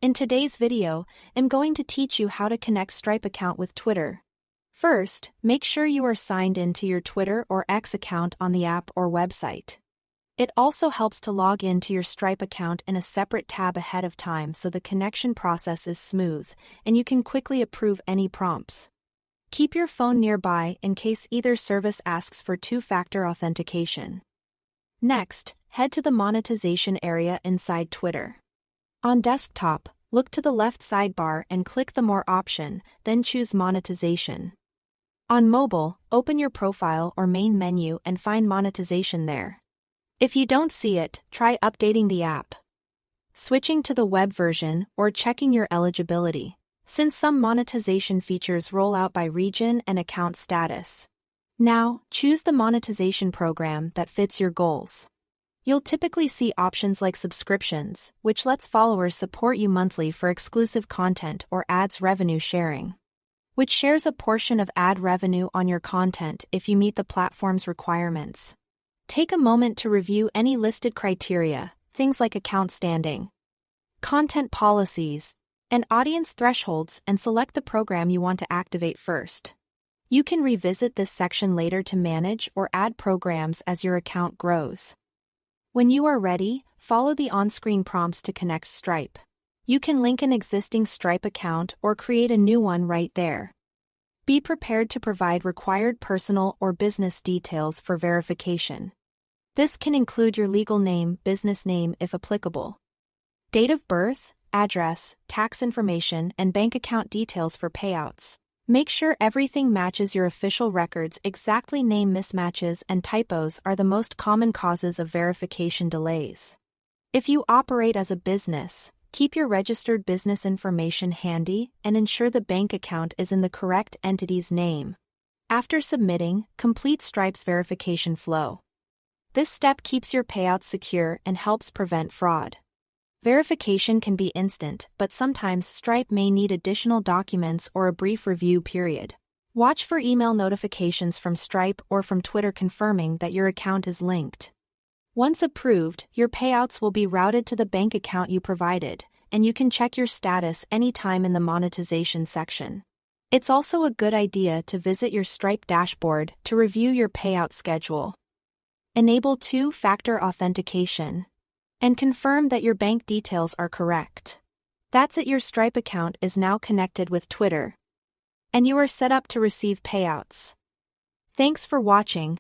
In today's video, I'm going to teach you how to connect Stripe account with Twitter. First, make sure you are signed in to your Twitter or X account on the app or website. It also helps to log in to your Stripe account in a separate tab ahead of time so the connection process is smooth and you can quickly approve any prompts. Keep your phone nearby in case either service asks for two-factor authentication. Next, head to the monetization area inside Twitter. On desktop, look to the left sidebar and click the More option, then choose Monetization. On mobile, open your profile or main menu and find monetization there. If you don't see it, try updating the app, switching to the web version, or checking your eligibility, since some monetization features roll out by region and account status. Now, choose the monetization program that fits your goals. You'll typically see options like subscriptions, which lets followers support you monthly for exclusive content, or ads revenue sharing, which shares a portion of ad revenue on your content if you meet the platform's requirements. Take a moment to review any listed criteria, things like account standing, content policies, and audience thresholds, and select the program you want to activate first. You can revisit this section later to manage or add programs as your account grows. When you are ready, follow the on-screen prompts to connect Stripe. You can link an existing Stripe account or create a new one right there. Be prepared to provide required personal or business details for verification. This can include your legal name, business name if applicable, date of birth, address, tax information, and bank account details for payouts. Make sure everything matches your official records exactly. Name mismatches and typos are the most common causes of verification delays. If you operate as a business, keep your registered business information handy and ensure the bank account is in the correct entity's name. After submitting, complete Stripe's verification flow. This step keeps your payouts secure and helps prevent fraud. Verification can be instant, but sometimes Stripe may need additional documents or a brief review period. Watch for email notifications from Stripe or from Twitter confirming that your account is linked. Once approved, your payouts will be routed to the bank account you provided, and you can check your status anytime in the monetization section. It's also a good idea to visit your Stripe dashboard to review your payout schedule. Enable two-factor authentication and confirm that your bank details are correct. That's it, your Stripe account is now connected with Twitter, and you are set up to receive payouts. Thanks for watching.